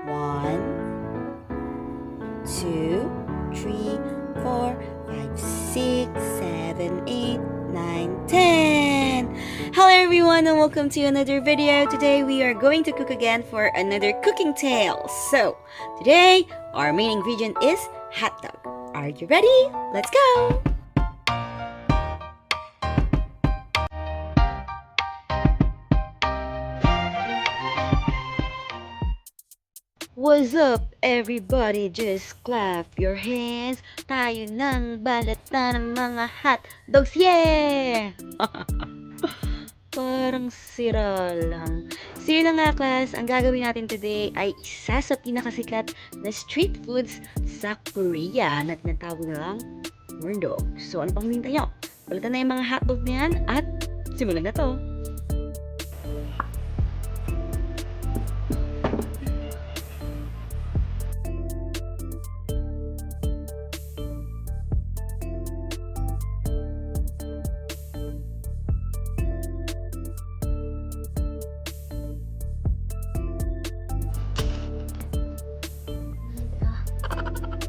1, 2, 3, 4, 5, 6, 7, 8, 9, 10. Hello everyone and welcome to another video. Today we are going to cook again for another cooking tale. So, today our main ingredient is hot dog. Are you ready? Let's go! What's up, everybody? Just clap your hands. Tayo nang balatan ng mga hot dogs. Yeah! Parang sira lang. So yun na nga, class. Ang gagawin natin today ay isa sa pinakasikat na street foods sa Korea na tinatawag nilang corn dog. So ano pang hintay nyo? Balatan na yung mga hotdog na yan at simulan na to.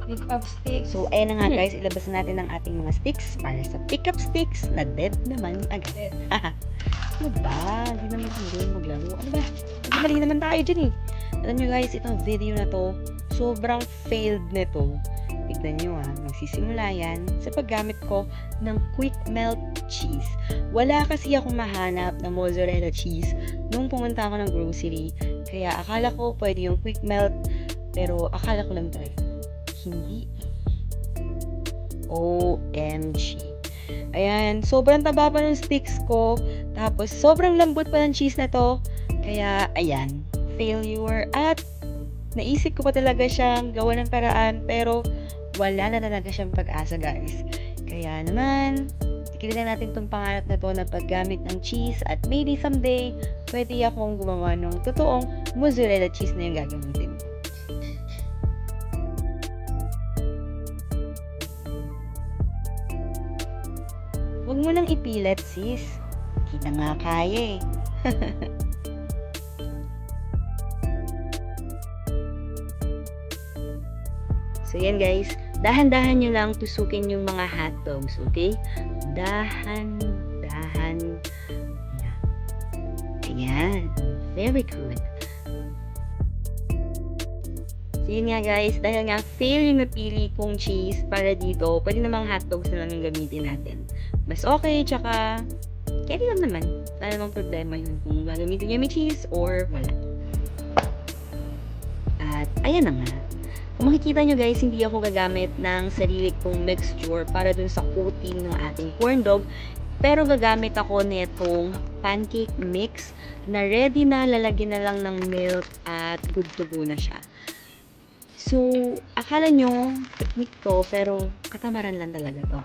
Pick up sticks. So, ayan na nga guys, ilabas na natin ang ating mga sticks para sa pick-up sticks na dead naman agad. Ano ba? Hindi naman kami maglaro. Ano ba? Mali naman tayo dyan eh. Alam nyo guys, itong video na to, sobrang failed nito. Tignan nyo magsisimula yan sa paggamit ko ng quick melt cheese. Wala kasi akong mahanap na mozzarella cheese nung pumunta ako ng grocery. Kaya akala ko pwede yung quick melt, pero akala ko lang talaga. Hindi. OMG. Ayan, sobrang taba pa ng sticks ko. Tapos, sobrang lambot pa ng cheese na to. Kaya, ayan, failure. At, naisip ko pa talaga siyang gawa ng paraan. Pero, wala na talaga siyang pag-asa, guys. Kaya naman, tikilin natin itong pangarap na to na paggamit ng cheese. At maybe someday, pwede akong gumawa ng totoong mozzarella cheese na yung gagamitin. Huwag mo nang ipilit, sis. Kita nga kaya eh. So, yan guys. Dahan-dahan nyo lang tusukin yung mga hotdogs, okay? Dahan-dahan. Ayan. Very good. So, yun nga guys. Dahil nga fail yung napili kong cheese para dito, pwede namang hotdogs na lang yung gamitin natin. Mas okay, tsaka carry lang naman. Wala namang problema yun kung gagamitin nyo may cheese or wala. At ayan na nga. Kung makikita nyo guys, hindi ako gagamit ng sarili kong mixture para dun sa coating ng ating corn dog. Pero gagamit ako nitong pancake mix na ready na, lalagyan na lang ng milk at good to go na siya. So, akala nyo, technique to, pero katamaran lang talaga to.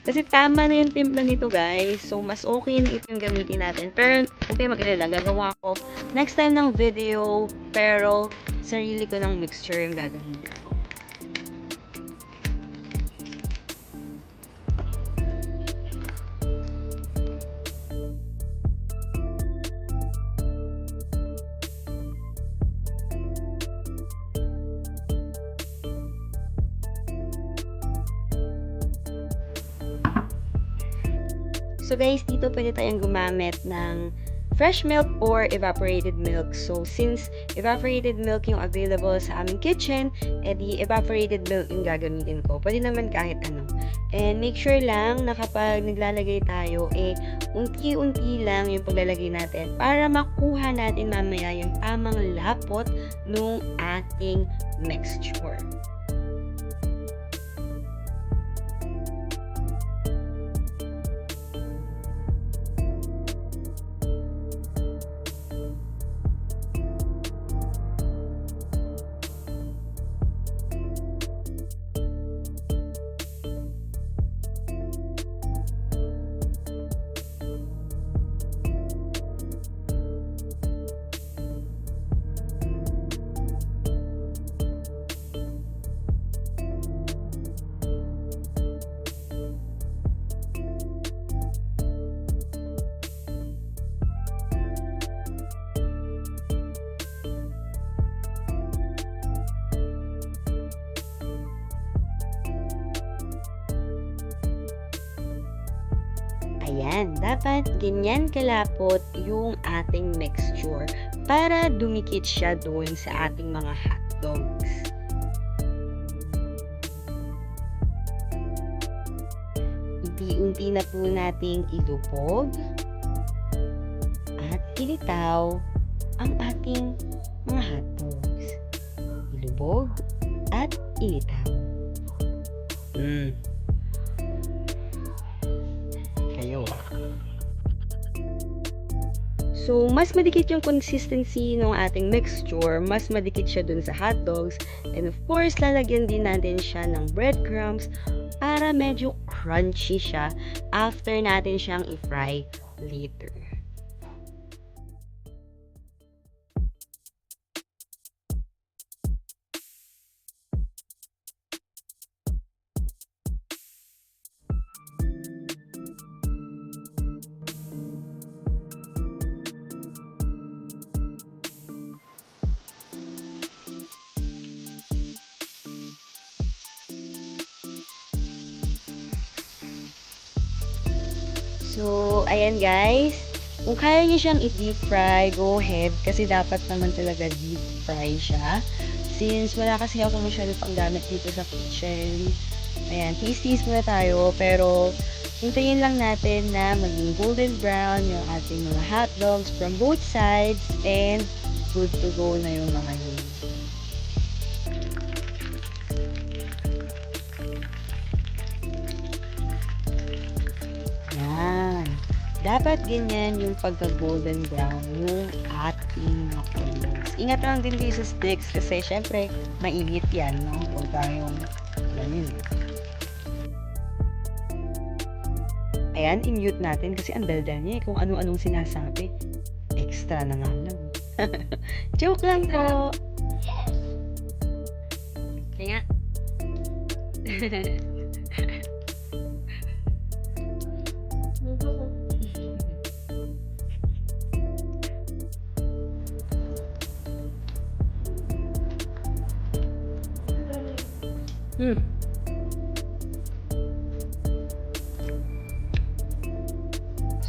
Kasi tama na yung timpla nito guys. So, mas okay na ito yung gamitin natin. Pero, huwag kayo mag-alala. Gagawa ko next time ng video. Pero, sarili ko ng mixture yung gagamitin ko. So guys, dito pwede tayong gumamit ng fresh milk or evaporated milk. So since evaporated milk yung available sa aming kitchen, edi evaporated milk yung gagamitin ko. Pwede naman kahit ano. And make sure lang na kapag naglalagay tayo, unti-unti lang yung paglalagay natin para makuha natin mamaya yung tamang lapot nung ating mixture. Ayan, dapat ganyan kalapot yung ating mixture para dumikit siya doon sa ating mga hotdogs. Unti-unti na po nating ilubog at ilitaw ang ating mga hotdogs. Ilubog at ilitaw. Kayo. So, mas madikit yung consistency ng ating mixture, mas madikit siya dun sa hotdogs, and of course, lalagyan din natin siya ng breadcrumbs para medyo crunchy siya after natin siyang i-fry later. So, ayan guys. Kung kaya niyo siyang i-deep fry, go ahead. Kasi dapat naman talaga deep fry siya. Since wala kasi ako masyado pang gamit dito sa kitchen. Ayan, taste muna tayo. Pero, hintayin lang natin na maging golden brown yung ating mga hotdogs from both sides. And, good to go na yung mga yun. Yan. Dapat ganyan yung pagka-golden brown yung ating hotdogs. Ingat lang din kayo sa sticks kasi syempre mainit yan, no? Huwag tayong ganyan. Ayan, i-mute natin kasi ang daldal niya kung ano-anong sinasabi. Extra na nga lang. Joke lang po. Kaya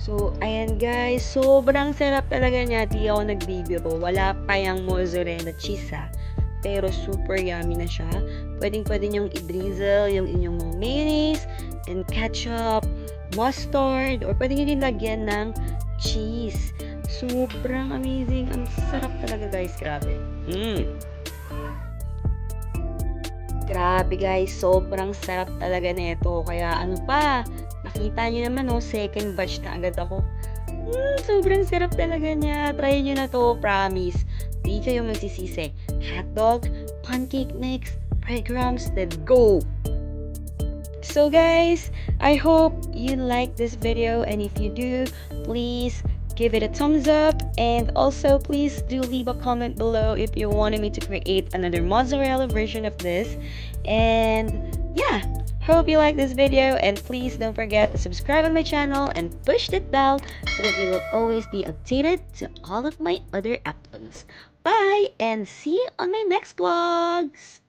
So, ayan guys. Sobrang sarap talaga niya. Di ako nagbibiro. Wala pa yung mozzarella cheese ha. Pero super yummy na siya. Pwedeng-pwede niyong i-drizzle yung inyong mga mayonnaise and ketchup, mustard, or pwede niyo din lagyan ng cheese. Sobrang amazing. Ang sarap talaga guys. Grabe. Grabe guys, sobrang sarap talaga nito. Kaya ano pa, nakita nyo naman second batch na agad ako. Sobrang sarap talaga niya. Try nyo na to, promise. Di kayo magsisisi. Hotdog, pancake mix, breadcrumbs, let's go! So guys, I hope you like this video, and if you do, please give it a thumbs up, and also please do leave a comment below if you wanted me to create another mozzarella version of this. And yeah, hope you like this video, and please don't forget to subscribe on my channel and push that bell so that you will always be updated to all of my other uploads. Bye, and see you on my next vlogs!